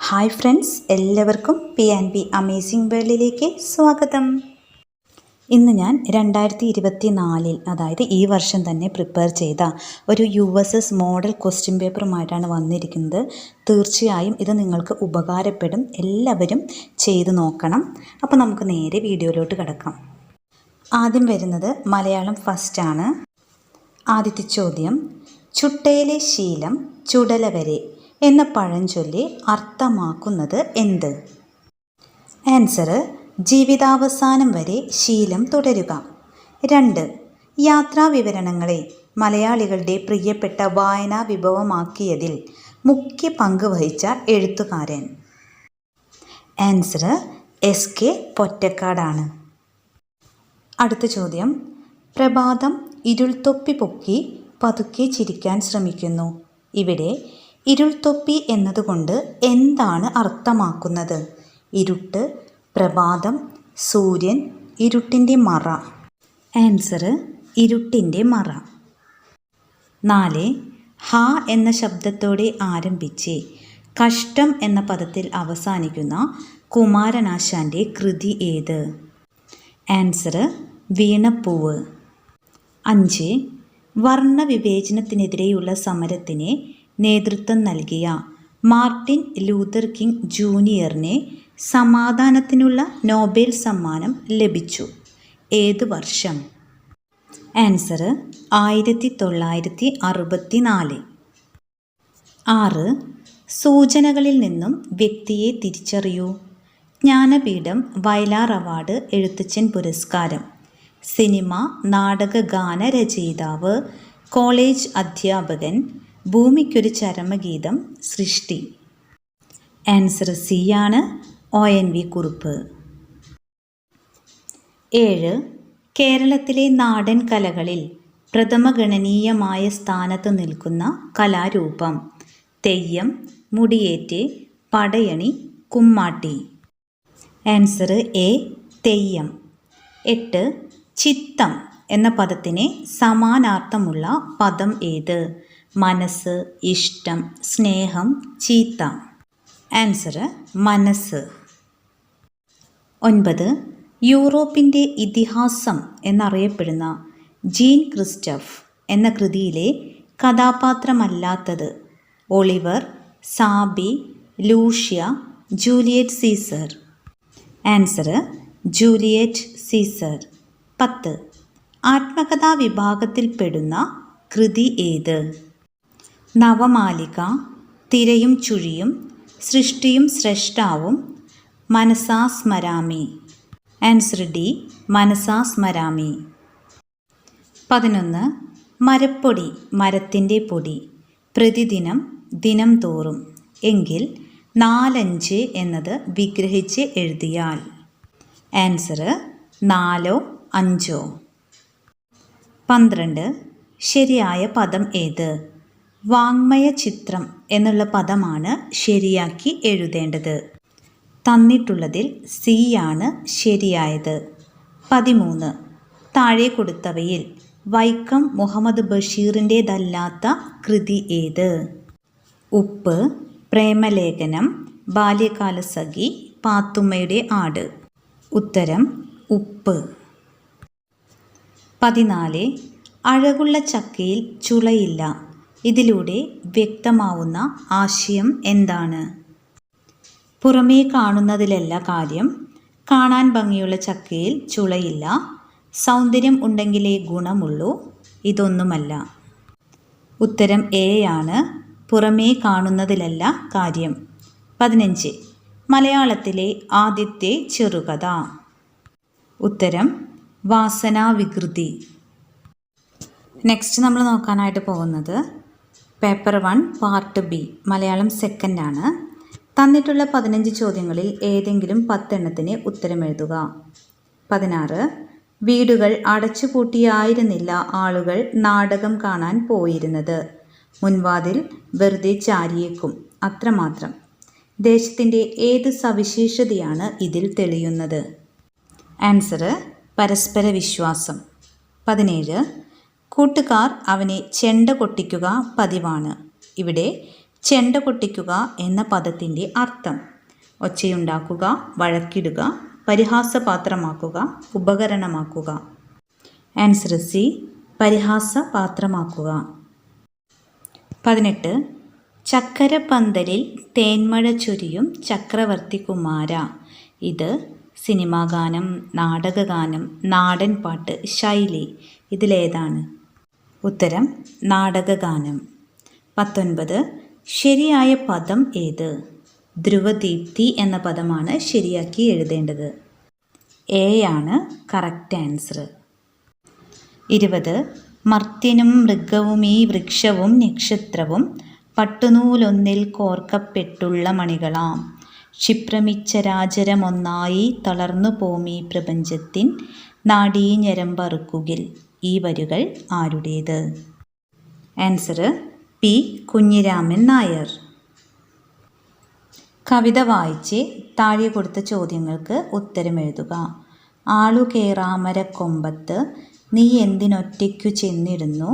Hi friends, എല്ലാവർക്കും P&B amazing വേൾഡിലേക്ക് സ്വാഗതം. ഇന്ന് ഞാൻ 2024 അതായത് ഈ വർഷം തന്നെ പ്രിപ്പയർ ചെയ്ത ഒരു USS മോഡൽ ക്വസ്റ്റ്യൻ പേപ്പറുമായിട്ടാണ് വന്നിരിക്കുന്നത്. തീർച്ചയായും ഇത് നിങ്ങൾക്ക് ഉപകാരപ്പെടും. എല്ലാവരും ചെയ്തു നോക്കണം. അപ്പോൾ നമുക്ക് നേരെ വീഡിയോയിലോട്ട് കിടക്കാം. ആദ്യം വരുന്നത് മലയാളം ഫസ്റ്റാണ്. ആദ്യത്തെ ചോദ്യം, ചുട്ടയിലെ ശീലം ചുടല വരെ എന്ന പഴഞ്ചൊല്ലി അർത്ഥമാക്കുന്നത് എന്ത്? ആൻസർ, ജീവിതാവസാനം വരെ ശീലം തുടരുക. 2. യാത്രാ വിവരണങ്ങളെ മലയാളികളുടെ പ്രിയപ്പെട്ട വായനാ വിഭവമാക്കിയതിൽ മുഖ്യ പങ്ക് വഹിച്ച എഴുത്തുകാരൻ? Answer, SK പൊറ്റക്കാടാണ്. അടുത്ത ചോദ്യം, പ്രഭാതം ഇരുൾത്തൊപ്പി പൊക്കി പതുക്കെ ചിരിക്കാൻ ശ്രമിക്കുന്നു. ഇവിടെ ഇരുൾത്തൊപ്പി എന്നതുകൊണ്ട് എന്താണ് അർത്ഥമാക്കുന്നത്? ഇരുട്ട്, പ്രഭാതം, സൂര്യൻ, ഇരുട്ടിൻ്റെ മറ? ആൻസർ, ഇരുട്ടിൻ്റെ മറ. 4. ഹ എന്ന ശബ്ദത്തോടെ ആരംഭിച്ച് കഷ്ടം എന്ന പദത്തിൽ അവസാനിക്കുന്ന കുമാരനാശാൻ്റെ കൃതി ഏത്? ആൻസർ, വീണപ്പൂവ്. 5. വർണ്ണവിവേചനത്തിനെതിരെയുള്ള സമരത്തിന് നേതൃത്വം നൽകിയ മാർട്ടിൻ ലൂതർ കിങ് ജൂനിയറിന് സമാധാനത്തിനുള്ള നോബൽ സമ്മാനം ലഭിച്ചു. ഏത് വർഷം? ആൻസർ, 1964. 6. സൂചനകളിൽ നിന്നും വ്യക്തിയെ തിരിച്ചറിയൂ. ജ്ഞാനപീഠം വയലാർ അവാർഡ്, എഴുത്തച്ഛൻ പുരസ്കാരം, സിനിമ, നാടക ഗാന രചയിതാവ്, കോളേജ് അധ്യാപകൻ, ഭൂമിക്കൊരു ചരമഗീതം, സൃഷ്ടി? ആൻസർ സി ആണ്, ONV കുറുപ്പ്. 7. കേരളത്തിലെ നാടൻ കലകളിൽ പ്രഥമഗണനീയമായ സ്ഥാനത്ത് നിൽക്കുന്ന കലാരൂപം? തെയ്യം, മുടിയേറ്റ്, പടയണി, കുമ്മാട്ടി? Answer A, Theyyam. 8. ചിത്തം എന്ന പദത്തിന് സമാനാർത്ഥമുള്ള പദം ഏത്? മനസ്സ്, ഇഷ്ടം, സ്നേഹം, ചീത്ത? ആൻസർ, മനസ്സ്. 9. യൂറോപ്പിൻ്റെ ഇതിഹാസം എന്നറിയപ്പെടുന്ന ജീൻ ക്രിസ്റ്റഫ് എന്ന കൃതിയിലെ കഥാപാത്രമല്ലാത്തത്? Olivier, Sabine, Lucia, Juliet Caesar? Answer, Juliet Caesar. 10. ആത്മകഥാ വിഭാഗത്തിൽപ്പെടുന്ന കൃതി ഏത്? നവമാലിക, തിരയും ചുഴിയും, സൃഷ്ടിയും സ്രഷ്ടാവും, മനസാ സ്മരാമി? ആൻസർ ഡി, മനസാ സ്മരാമി. 11. മരപ്പൊടി, മരത്തിൻ്റെ പൊടി, പ്രതിദിനം, ദിനം തോറും എങ്കിൽ 4-5 എന്നത് വിഗ്രഹിച്ച് എഴുതിയാൽ? ആൻസർ 4-5. 12. ശരിയായ പദം ഏത്? വാങ്മയ ചിത്രം എന്നുള്ള പദമാണ് ശരിയാക്കി എഴുതേണ്ടത്. തന്നിട്ടുള്ളതിൽ സി ആണ് ശരിയായത്. 13. താഴെ കൊടുത്തവയിൽ വൈക്കം മുഹമ്മദ് ബഷീറിൻ്റേതല്ലാത്ത കൃതി ഏത്? ഉപ്പ്, പ്രേമലേഖനം, ബാല്യകാലസഖി, പാത്തുമ്മയുടെ ആട്? ഉത്തരം ഉപ്പ്. 14. അഴകുള്ള ചക്കയിൽ ചുളയില്ല. ഇതിലൂടെ വ്യക്തമാവുന്ന ആശയം എന്താണ്? പുറമേ കാണുന്നതിലല്ല കാര്യം. കാണാൻ ഭംഗിയുള്ള ചക്കയിൽ ചുളയില്ല. സൗന്ദര്യം ഉണ്ടെങ്കിലേ ഗുണമുള്ളൂ. ഇതൊന്നുമല്ല. ഉത്തരം എ ആണ്, പുറമേ കാണുന്നതിലല്ല കാര്യം. 15. മലയാളത്തിലെ ആദ്യത്തെ ചെറുകഥ? ഉത്തരം വാസനാവികൃതി. നെക്സ്റ്റ് നമ്മൾ നോക്കാനായിട്ട് പോകുന്നത് പേപ്പർ 1 പാർട്ട് ബി, മലയാളം സെക്കൻഡാണ്. തന്നിട്ടുള്ള 15 ചോദ്യങ്ങളിൽ ഏതെങ്കിലും 10 എണ്ണത്തിന് ഉത്തരം എഴുതുക. 16. വീടുകൾ അടച്ചുപൂട്ടിയായിരുന്നില്ല ആളുകൾ നാടകം കാണാൻ പോയിരുന്നത്. മുൻവാതിൽ വെറുതെ ചാരിയേക്കും, അത്രമാത്രം. ദേശത്തിൻ്റെ ഏത് സവിശേഷതയാണ് ഇതിൽ തെളിയുന്നത്? ആൻസർ, പരസ്പര വിശ്വാസം. 17. കൂട്ടുകാർ അവനെ ചെണ്ട കൊട്ടിക്കുക പതിവാണ്. ഇവിടെ ചെണ്ട കൊട്ടിക്കുക എന്ന പദത്തിൻ്റെ അർത്ഥം: ഒച്ചയുണ്ടാക്കുക, വഴക്കിടുക, പരിഹാസപാത്രമാക്കുക, ഉപകരണമാക്കുക. Answer C, പരിഹാസപാത്രമാക്കുക. 18. ചക്കരപ്പന്തലിൽ തേന്മഴ ചൊരിയും ചക്രവർത്തി കുമാര. ഇത് സിനിമാഗാനം, നാടകഗാനം, നാടൻ പാട്ട്, ശൈലി. ഇതിലേതാണ്? ഉത്തരം നാടകഗാനം. 19. ശരിയായ പദം ഏത്? ധ്രുവദീപ്തി എന്ന പദമാണ് ശരിയാക്കി എഴുതേണ്ടത്. എ ആണ് കറക്റ്റ് ആൻസർ. 20. മർത്യനും മൃഗവും ഈ വൃക്ഷവും നക്ഷത്രവും പട്ടുനൂലൊന്നിൽ കോർക്കപ്പെട്ടുള്ള മണികളാം. ക്ഷിപ്രമിച്ചരാചരമൊന്നായി തളർന്നു പോമീ പ്രപഞ്ചത്തിൻ നാഡീഞരമ്പറുക്കുകിൽ. ഈ വരികൾ ആരുടേത്? Answer P. കുഞ്ഞിരാമൻ നായർ. കവിത വായിച്ച് താഴെ കൊടുത്ത ചോദ്യങ്ങൾക്ക് ഉത്തരമെഴുതുക. ആളുകേറാമരക്കൊമ്പത്ത് നീ എന്തിനൊറ്റയ്ക്കു ചെന്നിടുന്നു?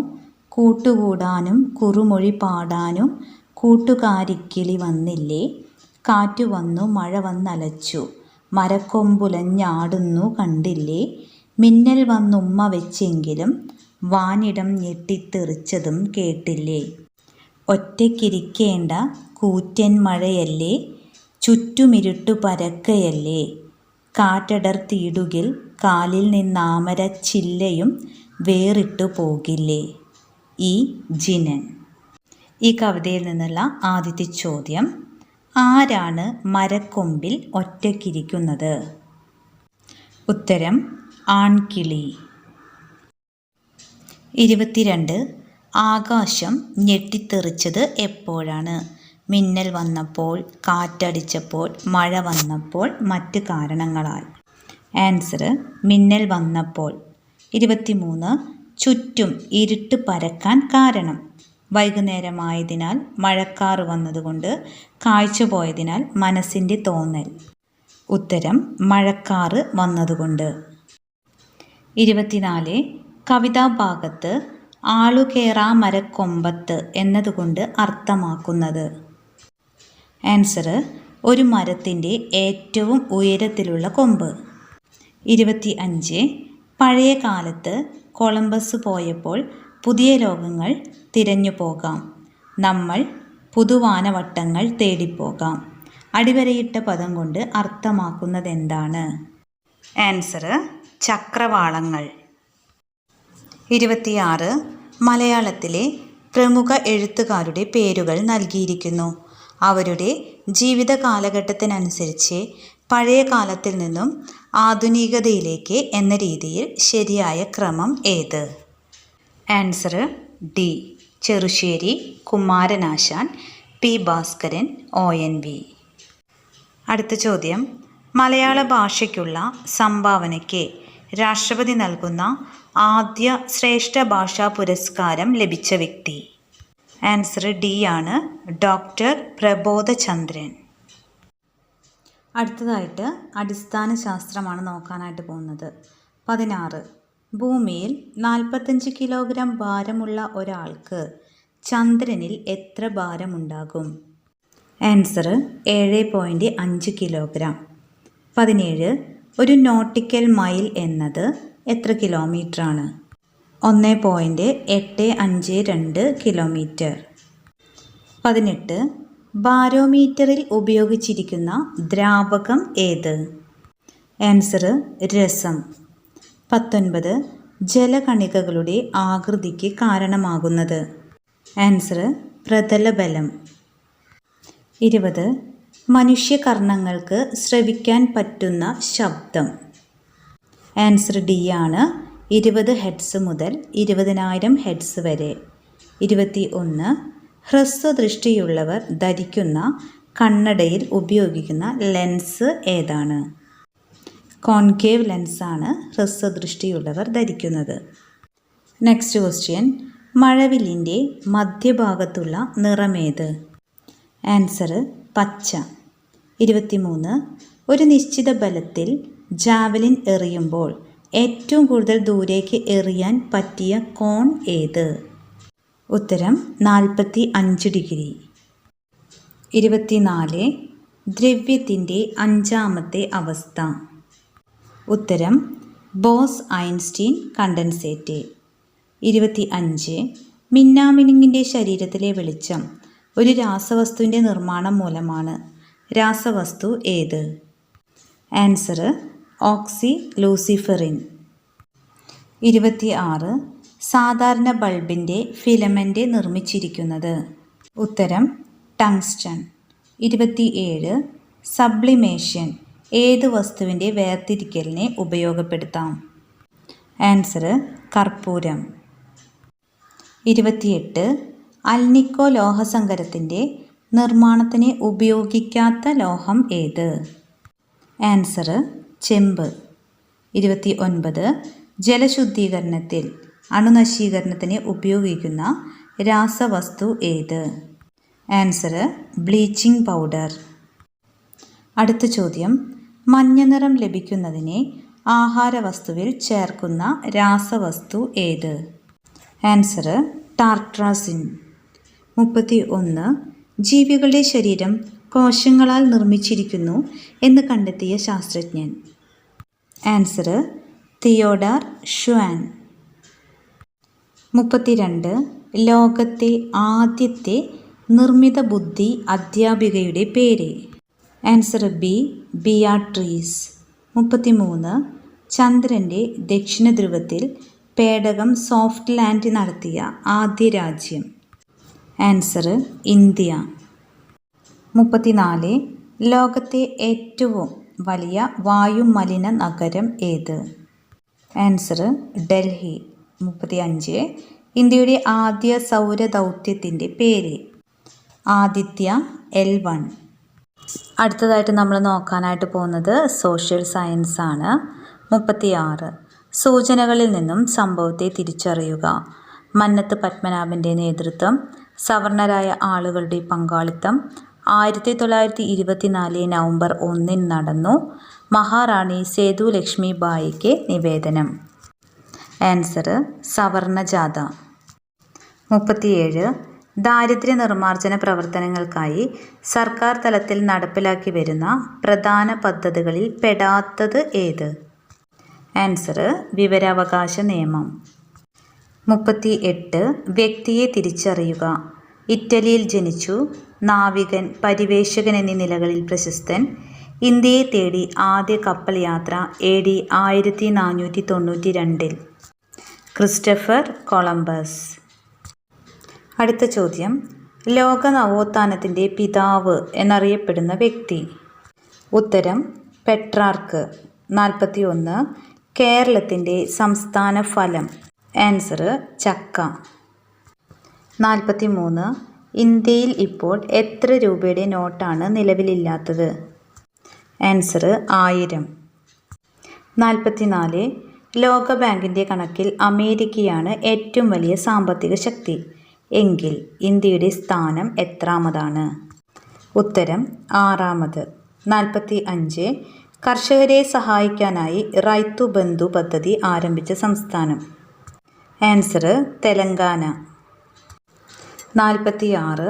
കൂട്ടുകൂടാനും കുറുമൊഴി പാടാനും കൂട്ടുകാരിക്കിളി വന്നില്ലേ? കാറ്റു വന്നു മഴ വന്നലച്ചു മരക്കൊമ്പുലഞ്ഞാടുന്നു കണ്ടില്ലേ? മിന്നൽ വന്നുമ്മ വെച്ചെങ്കിലും വാനിടം ഞെട്ടിത്തെറിച്ചതും കേട്ടില്ലേ? ഒറ്റയ്ക്കിരിക്കേണ്ട കൂറ്റൻ മഴയല്ലേ, ചുറ്റുമിരുട്ടു പരക്കയല്ലേ, കാറ്റടർത്തിയിടുകിൽ കാലിൽ നിന്നാമര ചില്ലയും വേറിട്ടു പോകില്ലേ? ഈ ജിനൻ. ഈ കവിതയിൽ നിന്നുള്ള ആദ്യത്തെ ചോദ്യം: ആരാണ് മരക്കൊമ്പിൽ ഒറ്റയ്ക്കിരിക്കുന്നത്? ഉത്തരം ആൺകിളി. 22. ആകാശം ഞെട്ടിത്തെറിച്ചത് എപ്പോഴാണ്? മിന്നൽ വന്നപ്പോൾ, കാറ്റടിച്ചപ്പോൾ, മഴ വന്നപ്പോൾ, മറ്റ് കാരണങ്ങളാൽ. ആൻസർ മിന്നൽ വന്നപ്പോൾ. 23. ചുറ്റും ഇരുട്ട് പരക്കാൻ കാരണം: വൈകുന്നേരമായതിനാൽ, മഴക്കാറ് വന്നതുകൊണ്ട്, കാഴ്ച പോയതിനാൽ, മനസ്സിൻ്റെ തോന്നൽ. ഉത്തരം മഴക്കാറ് വന്നതുകൊണ്ട്. 24. കവിതാഭാഗത്ത് ആളുകേറാമരക്കൊമ്പത്ത് എന്നതുകൊണ്ട് അർത്ഥമാക്കുന്നത്? ആൻസർ ഒരു മരത്തിൻ്റെ ഏറ്റവും ഉയരത്തിലുള്ള കൊമ്പ്. 25. പഴയ കാലത്ത് കൊളംബസ് പോയപ്പോൾ പുതിയ ലോകങ്ങൾ തിരഞ്ഞു പോകാം, നമ്മൾ പുതുവാനവട്ടങ്ങൾ തേടിപ്പോകാം. അടിവരയിട്ട പദം കൊണ്ട് അർത്ഥമാക്കുന്നതെന്താണ്? ആൻസർ ചക്രവാളങ്ങൾ. 26. മലയാളത്തിലെ പ്രമുഖ എഴുത്തുകാരുടെ പേരുകൾ നൽകിയിരിക്കുന്നു. അവരുടെ ജീവിത കാലഘട്ടത്തിനനുസരിച്ച് പഴയ കാലത്തിൽ നിന്നും ആധുനികതയിലേക്ക് എന്ന രീതിയിൽ ശരിയായ ക്രമം ഏത്? Answer D. Cherusseri, Kumaranasan, P. Bhaskaran, ONV. അടുത്ത ചോദ്യം: മലയാള ഭാഷയ്ക്കുള്ള സംഭാവനയ്ക്ക് രാഷ്ട്രപതി നൽകുന്ന ആദ്യ ശ്രേഷ്ഠ ഭാഷാ പുരസ്കാരം ലഭിച്ച വ്യക്തി? ആൻസർ ഡി ആണ് ഡോക്ടർ പ്രബോധചന്ദ്രൻ. അടുത്തതായിട്ട് അടിസ്ഥാന ശാസ്ത്രമാണ് നോക്കാനായിട്ട് പോകുന്നത്. 16. ഭൂമിയിൽ 45 കിലോഗ്രാം ഭാരമുള്ള ഒരാൾക്ക് ചന്ദ്രനിൽ എത്ര ഭാരമുണ്ടാകും? Answer 7.5 kilogram. 17. ഒരു നോട്ടിക്കൽ മൈൽ എന്നത് എത്ര കിലോമീറ്ററാണ്? 1.852 കിലോമീറ്റർ. 18. ബാരോമീറ്ററിൽ ഉപയോഗിച്ചിരിക്കുന്ന ദ്രാവകം ഏത്? ആൻസർ രസം. 19. ജലകണികകളുടെ ആകൃതിക്ക് കാരണമാകുന്നത്? ആൻസർ പ്രതലബലം. 20. മനുഷ്യകർണങ്ങൾക്ക് ശ്രവിക്കാൻ പറ്റുന്ന ശബ്ദം? ആൻസർ ഡി ആണ് 20 ഹെർട്സ് മുതൽ 20,000 ഹെർട്സ് വരെ. 21. ഹ്രസ്വദൃഷ്ടിയുള്ളവർ ധരിക്കുന്ന കണ്ണടയിൽ ഉപയോഗിക്കുന്ന ലെൻസ് ഏതാണ്? കോൺകേവ് ലെൻസാണ് ഹ്രസ്വദൃഷ്ടിയുള്ളവർ ധരിക്കുന്നത്. നെക്സ്റ്റ് ക്വസ്റ്റ്യൻ: മഴവില്ലിൻ്റെ മധ്യഭാഗത്തുള്ള നിറമേത്? ആൻസർ പച്ച. 23. ഒരു നിശ്ചിത ബലത്തിൽ ജാവലിൻ എറിയുമ്പോൾ ഏറ്റവും കൂടുതൽ ദൂരേക്ക് എറിയാൻ പറ്റിയ കോൺ ഏത്? ഉത്തരം 45 ഡിഗ്രി. 24. ദ്രവ്യത്തിൻ്റെ അഞ്ചാമത്തെ അവസ്ഥ. ഉത്തരം ബോസ് ഐൻസ്റ്റീൻ കണ്ടൻസേറ്റ്. 25. മിന്നാമിനുങ്ങിൻ്റെ ശരീരത്തിലെ വെളിച്ചം ഒരു രാസവസ്തുവിൻ്റെ നിർമ്മാണം മൂലമാണ്. രാസവസ്തു ഏത്? ആൻസർ ഓക്സി ലൂസിഫെറിൻ. 26. സാധാരണ ബൾബിൻ്റെ ഫിലമെൻ്റ് നിർമ്മിച്ചിരിക്കുന്നത്. ഉത്തരം ടങ്സ്റ്റൺ. 27. സബ്ലിമേഷൻ ഏത് വസ്തുവിൻ്റെ വേർതിരിക്കലിനെ ഉപയോഗപ്പെടുത്താം? ആൻസർ കർപ്പൂരം. 28. അൽനിക്കോ ലോഹസങ്കരത്തിൻ്റെ നിർമ്മാണത്തിന് ഉപയോഗിക്കാത്ത ലോഹം ഏത്? ആൻസർ ചെമ്പ്. 29. ജലശുദ്ധീകരണത്തിൽ അണുനശീകരണത്തിന് ഉപയോഗിക്കുന്ന രാസവസ്തു ഏത്? Answer bleaching powder. അടുത്ത ചോദ്യം. മഞ്ഞ നിറം ലഭിക്കുന്നതിന് ആഹാരവസ്തുവിൽ ചേർക്കുന്ന രാസവസ്തു ഏത്? Answer tartrazine. 31. ജീവികളുടെ ശരീരം കോശങ്ങളാൽ നിർമ്മിച്ചിരിക്കുന്നു എന്ന് കണ്ടെത്തിയ ശാസ്ത്രജ്ഞൻ. Answer Theodore Schwann. 32. ലോകത്തെ ആദ്യത്തെ നിർമ്മിത ബുദ്ധി അധ്യാപികയുടെ പേര്. Answer B Beatrice. 33. ചന്ദ്രൻ്റെ ദക്ഷിണ ധ്രുവത്തിൽ പേടകം സോഫ്റ്റ് ലാൻഡ് നടത്തിയ ആദ്യ രാജ്യം. Answer India. 34. ലോകത്തെ ഏറ്റവും വലിയ വായുമലിന നഗരം ഏത്? ആൻസർ ഡൽഹി. 35. ഇന്ത്യയുടെ ആദ്യ സൗരദൗത്യത്തിൻ്റെ പേര്. ആദിത്യ L1. അടുത്തതായിട്ട് നമ്മൾ നോക്കാനായിട്ട് പോകുന്നത് സോഷ്യൽ സയൻസ് ആണ്. 36. സൂചനകളിൽ നിന്നും സംഭവത്തെ തിരിച്ചറിയുക. മന്നത്ത് പത്മനാഭൻ്റെ നേതൃത്വം, സവർണരായ ആളുകളുടെ പങ്കാളിത്തം, 1924 നവംബർ 1 നടന്നു, മഹാറാണി സേതു ലക്ഷ്മി ബായിക്ക് നിവേദനം. ആൻസർ സവർണ ജാഥ. 37. ദാരിദ്ര്യ നിർമ്മാർജ്ജന പ്രവർത്തനങ്ങൾക്കായി സർക്കാർ തലത്തിൽ നടപ്പിലാക്കി വരുന്ന പ്രധാന പദ്ധതികളിൽ പെടാത്തത് ഏത്? ആൻസർ വിവരാവകാശ നിയമം. 38. വ്യക്തിയെ തിരിച്ചറിയുക. ഇറ്റലിയിൽ ജനിച്ചു, നാവികൻ, പരിവേഷകൻ എന്നീ നിലകളിൽ പ്രശസ്തൻ. ഇന്ത്യയെ തേടി ആദ്യ കപ്പൽ യാത്ര AD 1492. Christopher Columbus. അടുത്ത ചോദ്യം. ലോക നവോത്ഥാനത്തിൻ്റെ പിതാവ് എന്നറിയപ്പെടുന്ന വ്യക്തി. ഉത്തരം പെട്രാർക്ക്. 41. കേരളത്തിൻ്റെ സംസ്ഥാന ഫലം. ആൻസർ ചക്ക. 43. ഇന്ത്യയിൽ ഇപ്പോൾ എത്ര രൂപയുടെ നോട്ടാണ് നിലവിലില്ലാത്തത്? ആൻസർ 1000. 44. ലോകബാങ്കിൻ്റെ കണക്കിൽ അമേരിക്കയാണ് ഏറ്റവും വലിയ സാമ്പത്തിക ശക്തി എങ്കിൽ ഇന്ത്യയുടെ സ്ഥാനം എത്രാമതാണ്? ഉത്തരം 6. 45. കർഷകരെ സഹായിക്കാനായി റൈതു ബന്ധു പദ്ധതി ആരംഭിച്ച സംസ്ഥാനം. ആൻസർ തെലങ്കാന. 46.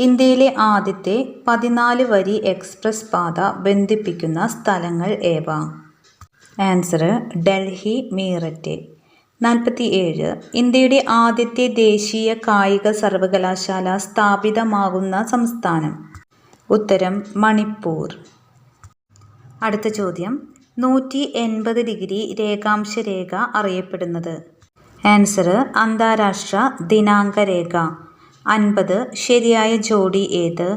ഇന്ത്യയിലെ ആദ്യത്തെ 14 വരി എക്സ്പ്രസ് പാത ബന്ധിപ്പിക്കുന്ന സ്ഥലങ്ങൾ ഏവ? ആൻസർ ഡൽഹി മീററ്റ്. 47. ഇന്ത്യയുടെ ആദ്യത്തെ ദേശീയ കായിക സർവകലാശാല സ്ഥാപിതമാകുന്ന സംസ്ഥാനം. ഉത്തരം മണിപ്പൂർ. അടുത്ത ചോദ്യം. 180 ഡിഗ്രി രേഖാംശരേഖ അറിയപ്പെടുന്നത്. ആൻസർ അന്താരാഷ്ട്ര ദിനാങ്ക രേഖ. 50. ശരിയായ ജോഡി ഏത്?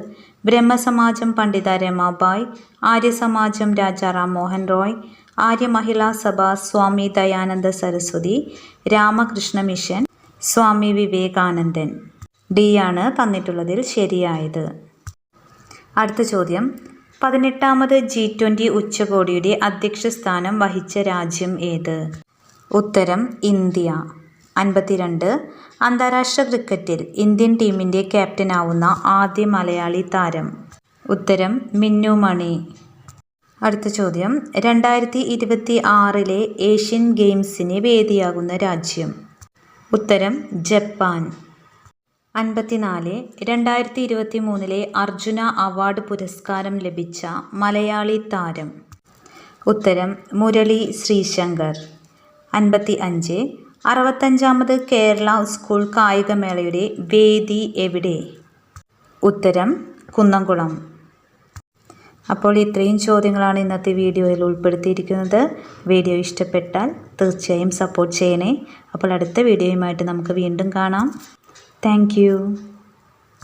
ബ്രഹ്മസമാജം പണ്ഡിത രമാബായ്, ആര്യസമാജം രാജാ റാം മോഹൻ റോയ്, ആര്യ മഹിളാ സഭ സ്വാമി ദയാനന്ദ സരസ്വതി, രാമകൃഷ്ണ മിഷൻ സ്വാമി വിവേകാനന്ദൻ. ഡി ആണ് തന്നിട്ടുള്ളതിൽ ശരിയായത്. അടുത്ത ചോദ്യം. 18ാമത് G20 ഉച്ചകോടിയുടെ അധ്യക്ഷ സ്ഥാനം വഹിച്ച രാജ്യം ഏത്? ഉത്തരം ഇന്ത്യ. 52. അന്താരാഷ്ട്ര ക്രിക്കറ്റിൽ ഇന്ത്യൻ ടീമിൻ്റെ ക്യാപ്റ്റനാവുന്ന ആദ്യ മലയാളി താരം. ഉത്തരം മിന്നു മണി. അടുത്ത ചോദ്യം. 2026 ഏഷ്യൻ ഗെയിംസിന് വേദിയാകുന്ന രാജ്യം. ഉത്തരം ജപ്പാൻ. 54 2023 അർജുന അവാർഡ് പുരസ്കാരം ലഭിച്ച മലയാളി താരം. ഉത്തരം മുരളി ശ്രീശങ്കർ. 55 65ാമത് കേരള സ്കൂൾ കായികമേളയുടെ വേദി എവിടെ? ഉത്തരം കുന്നംകുളം. അപ്പോൾ ഇത്രയും ചോദ്യങ്ങളാണ് ഇന്നത്തെ വീഡിയോയിൽ ഉൾപ്പെടുത്തിയിരിക്കുന്നത്. വീഡിയോ ഇഷ്ടപ്പെട്ടാൽ തീർച്ചയായും സപ്പോർട്ട് ചെയ്യണേ. അപ്പോൾ അടുത്ത വീഡിയോയുമായിട്ട് നമുക്ക് വീണ്ടും കാണാം. Thank you.